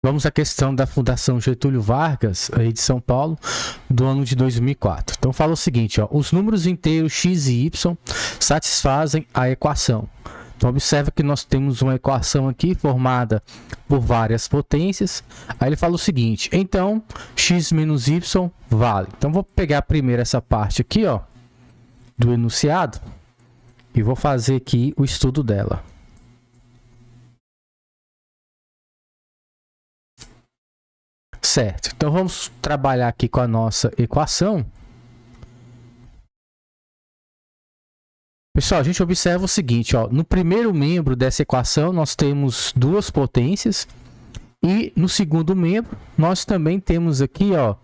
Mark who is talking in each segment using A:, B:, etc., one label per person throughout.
A: Vamos à questão da Fundação Getúlio Vargas, aí de São Paulo, do ano de 2004. Então fala o seguinte, ó, os números inteiros x e y satisfazem a equação. Então observa que nós temos uma equação aqui formada por várias potências. Aí ele fala o seguinte, então x menos y vale. Então vou pegar primeiro essa parte aqui, ó, do enunciado e vou fazer aqui o estudo dela. Certo, então vamos trabalhar aqui com a nossa equação. Pessoal, a gente observa o seguinte, ó, no primeiro membro dessa equação nós temos duas potências e no segundo membro nós também temos aqui, ó,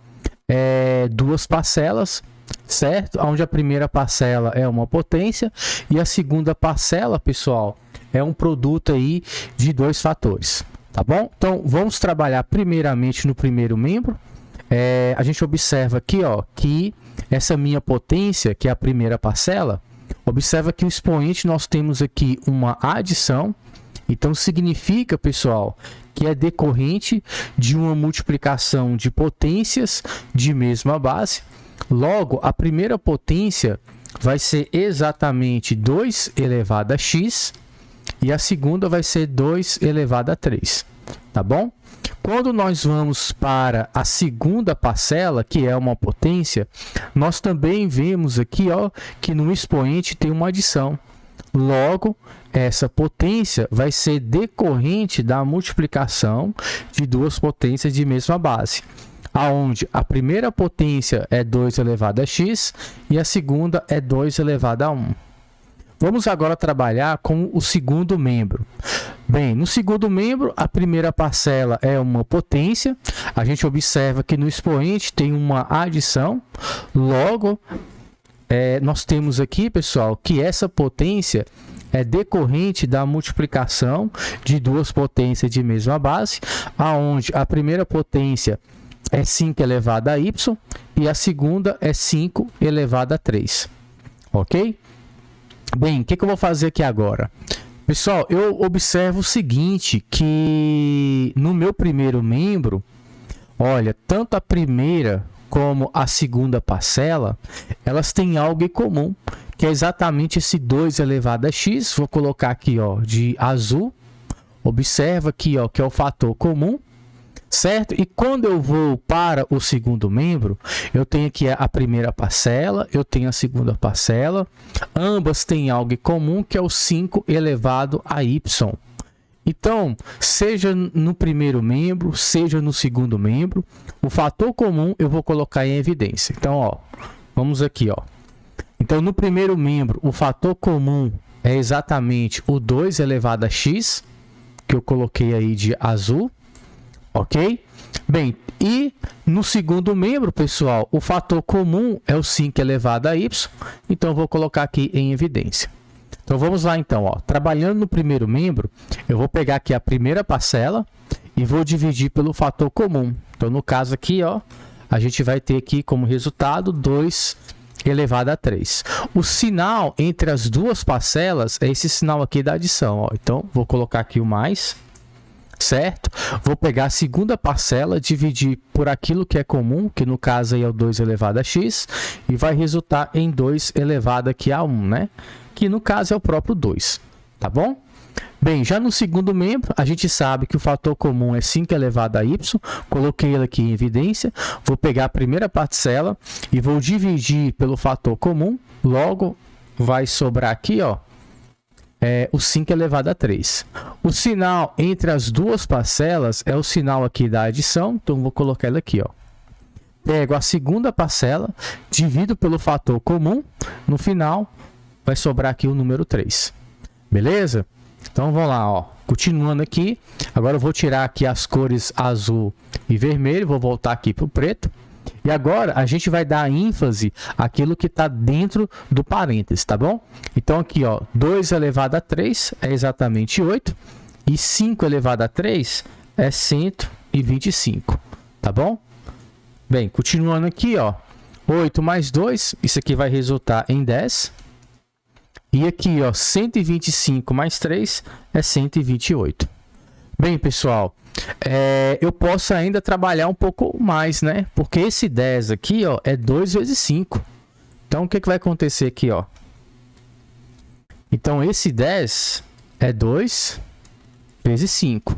A: duas parcelas, certo? Onde a primeira parcela é uma potência e a segunda parcela, pessoal, é um produto aí de dois fatores. Tá bom? Então, vamos trabalhar primeiramente no primeiro membro. A gente observa aqui, ó, que essa minha potência, que é a primeira parcela, observa que o expoente nós temos aqui uma adição. Então, significa, pessoal, que é decorrente de uma multiplicação de potências de mesma base. Logo, a primeira potência vai ser exatamente 2 elevado a x. E a segunda vai ser 2 elevado a 3, tá bom? Quando nós vamos para a segunda parcela, que é uma potência, nós também vemos aqui, ó, que no expoente tem uma adição. Logo, essa potência vai ser decorrente da multiplicação de duas potências de mesma base, aonde a primeira potência é 2 elevado a x e a segunda é 2 elevado a 1. Vamos agora trabalhar com o segundo membro. Bem, no segundo membro, a primeira parcela é uma potência. A gente observa que no expoente tem uma adição. Logo, nós temos aqui, pessoal, que essa potência é decorrente da multiplicação de duas potências de mesma base, aonde a primeira potência é 5 elevado a y e a segunda é 5 elevado a 3. Ok? Bem, o que eu vou fazer aqui agora? Pessoal, eu observo o seguinte, que no meu primeiro membro, olha, tanto a primeira como a segunda parcela, elas têm algo em comum, que é exatamente esse 2 elevado a x. Vou colocar aqui, ó, de azul. Observa aqui, ó, que é o fator comum. Certo? E quando eu vou para o segundo membro, eu tenho aqui a primeira parcela, eu tenho a segunda parcela, ambas têm algo em comum, que é o 5 elevado a y. Então, seja no primeiro membro, seja no segundo membro, o fator comum eu vou colocar em evidência. Então, ó, vamos aqui, ó. Então, no primeiro membro, o fator comum é exatamente o 2 elevado a x, que eu coloquei aí de azul. Ok? Bem, e no segundo membro, pessoal, o fator comum é o 5 elevado a y, então eu vou colocar aqui em evidência. Então vamos lá então, ó. Trabalhando no primeiro membro, eu vou pegar aqui a primeira parcela e vou dividir pelo fator comum. Então no caso aqui, ó, a gente vai ter aqui como resultado 2 elevado a 3. O sinal entre as duas parcelas é esse sinal aqui da adição, ó. Então vou colocar aqui o mais. Certo? Vou pegar a segunda parcela, dividir por aquilo que é comum, que no caso aí é o 2 elevado a x, e vai resultar em 2 elevado aqui a 1, né? Que no caso é o próprio 2, tá bom? Bem, já no segundo membro, a gente sabe que o fator comum é 5 elevado a y, coloquei ele aqui em evidência, vou pegar a primeira parcela e vou dividir pelo fator comum, logo vai sobrar aqui, ó, o 5 elevado a 3. O sinal entre as duas parcelas é o sinal aqui da adição, então vou colocar ele aqui, ó. Pego a segunda parcela, divido pelo fator comum, no final vai sobrar aqui o número 3. Beleza? Então vamos lá, ó. Continuando aqui, agora eu vou tirar aqui as cores azul e vermelho, vou voltar aqui para o preto. E agora a gente vai dar ênfase àquilo que está dentro do parênteses, tá bom? Então aqui, ó, 2 elevado a 3 é exatamente 8 e 5 elevado a 3 é 125, tá bom? Bem, continuando aqui, ó, 8 mais 2, isso aqui vai resultar em 10. E aqui, ó, 125 mais 3 é 128. Bem, pessoal, eu posso ainda trabalhar um pouco mais, né? Porque esse 10 aqui, ó, é 2 vezes 5. Então, o que vai acontecer aqui, ó? Então, esse 10 é 2 vezes 5.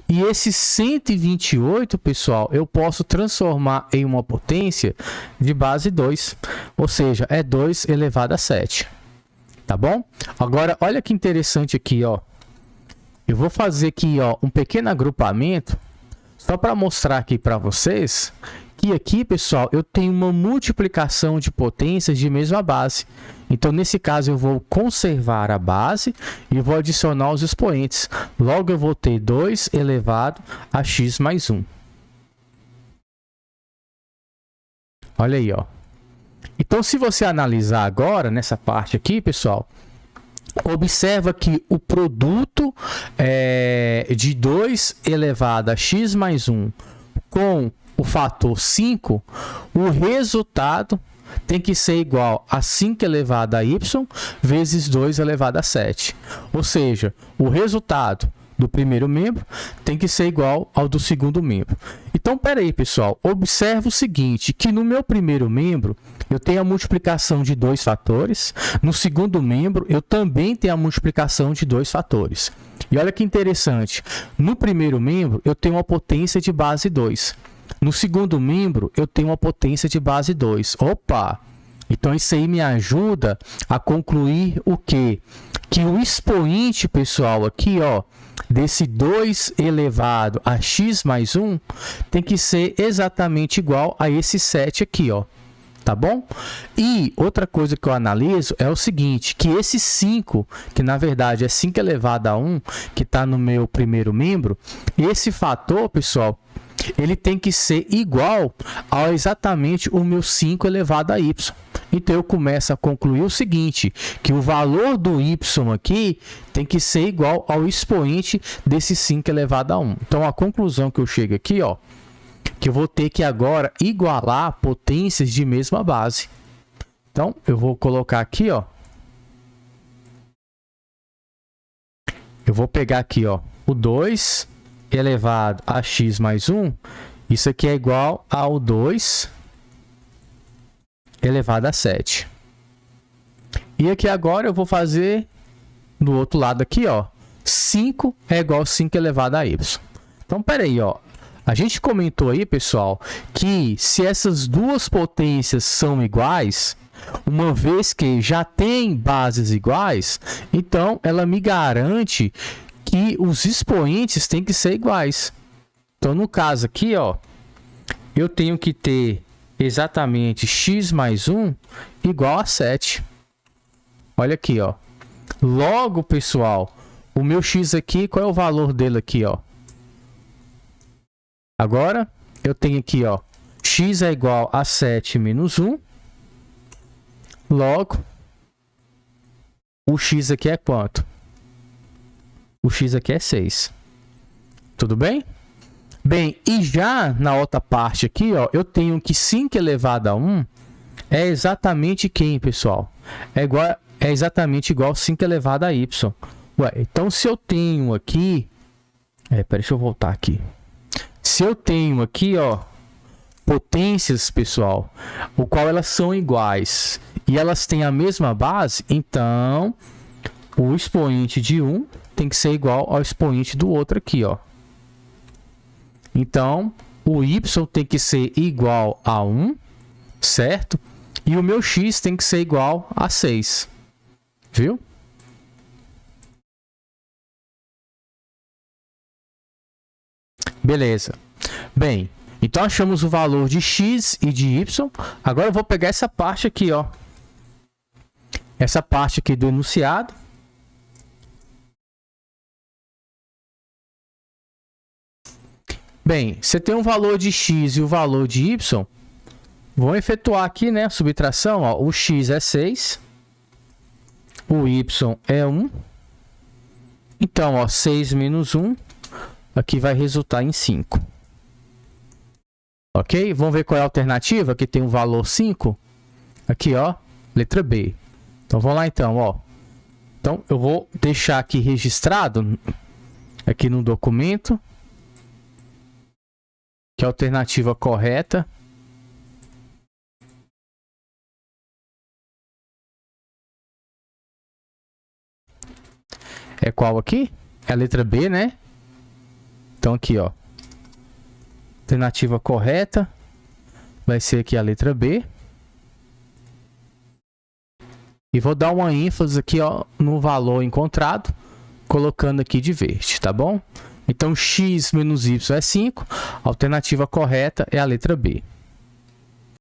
A: E esse 128, pessoal, eu posso transformar em uma potência de base 2. Ou seja, é 2 elevado a 7. Tá bom? Agora, olha que interessante aqui, ó. Eu vou fazer aqui, ó, um pequeno agrupamento, só para mostrar aqui para vocês que aqui, pessoal, eu tenho uma multiplicação de potências de mesma base. Então, nesse caso, eu vou conservar a base e vou adicionar os expoentes. Logo, eu vou ter 2 elevado a x mais 1. Olha aí, ó. Então, se você analisar agora, nessa parte aqui, pessoal, observa que o produto de 2 elevado a x mais 1 com o fator 5, o resultado tem que ser igual a 5 elevado a y vezes 2 elevado a 7. Ou seja, o resultado do primeiro membro tem que ser igual ao do segundo membro. Então, peraí, pessoal, observa o seguinte, que no meu primeiro membro eu tenho a multiplicação de 2 fatores, no segundo membro eu também tenho a multiplicação de 2 fatores. E olha que interessante, no primeiro membro eu tenho uma potência de base 2, no segundo membro eu tenho uma potência de base 2. Opa! Então, isso aí me ajuda a concluir o quê? Que o expoente, pessoal, aqui, ó, desse 2 elevado a x mais 1 tem que ser exatamente igual a esse 7 aqui, ó. Tá bom? E outra coisa que eu analiso é o seguinte, que esse 5, que na verdade é 5 elevado a 1, que está no meu primeiro membro, esse fator, pessoal, ele tem que ser igual a exatamente o meu 5 elevado a y. Então, eu começo a concluir o seguinte, que o valor do y aqui tem que ser igual ao expoente desse 5 elevado a 1. Então, a conclusão que eu chego aqui, ó, que eu vou ter que agora igualar potências de mesma base. Então, eu vou colocar aqui, ó. Eu vou pegar aqui, ó, o 2 elevado a x mais 1. Isso aqui é igual ao 2 elevado a 7. E aqui agora eu vou fazer do outro lado aqui, ó. 5 é igual a 5 elevado a y. Então, peraí, ó. A gente comentou aí, pessoal, que se essas duas potências são iguais, uma vez que já tem bases iguais, então ela me garante que os expoentes têm que ser iguais. Então, no caso aqui, ó, eu tenho que ter exatamente x mais 1 igual a 7. Olha aqui, ó. Logo, pessoal, o meu x aqui, qual é o valor dele aqui, ó? Agora, eu tenho aqui, ó, x é igual a 7 menos 1. Logo, o x aqui é quanto? O x aqui é 6. Tudo bem? Bem, e já na outra parte aqui, ó, eu tenho que 5 elevado a 1 é exatamente quem, pessoal? É exatamente igual a 5 elevado a y. Ué, então, se eu tenho aqui... deixa eu voltar aqui. Se eu tenho aqui, ó, potências, pessoal, o qual elas são iguais e elas têm a mesma base, então o expoente de um tem que ser igual ao expoente do outro aqui, ó. Então, o y tem que ser igual a 1, certo? E o meu x tem que ser igual a 6, viu? Beleza. Bem, então achamos o valor de x e de y. Agora eu vou pegar essa parte aqui, ó. Essa parte aqui do enunciado. Bem, você tem um valor de x e o valor de y. Vou efetuar aqui, né, a subtração, ó. O x é 6. O y é 1. Então, ó, 6 menos 1. Aqui vai resultar em 5. Ok? Vamos ver qual é a alternativa, que tem o valor 5. Aqui, ó, letra B. Então, vamos lá então, ó. Então, eu vou deixar aqui registrado aqui no documento, que a alternativa correta é qual aqui? É a letra B, né? Então aqui, ó. Alternativa correta vai ser aqui a letra B. E vou dar uma ênfase aqui, ó, no valor encontrado, colocando aqui de verde, tá bom? Então x menos y é 5, a alternativa correta é a letra B.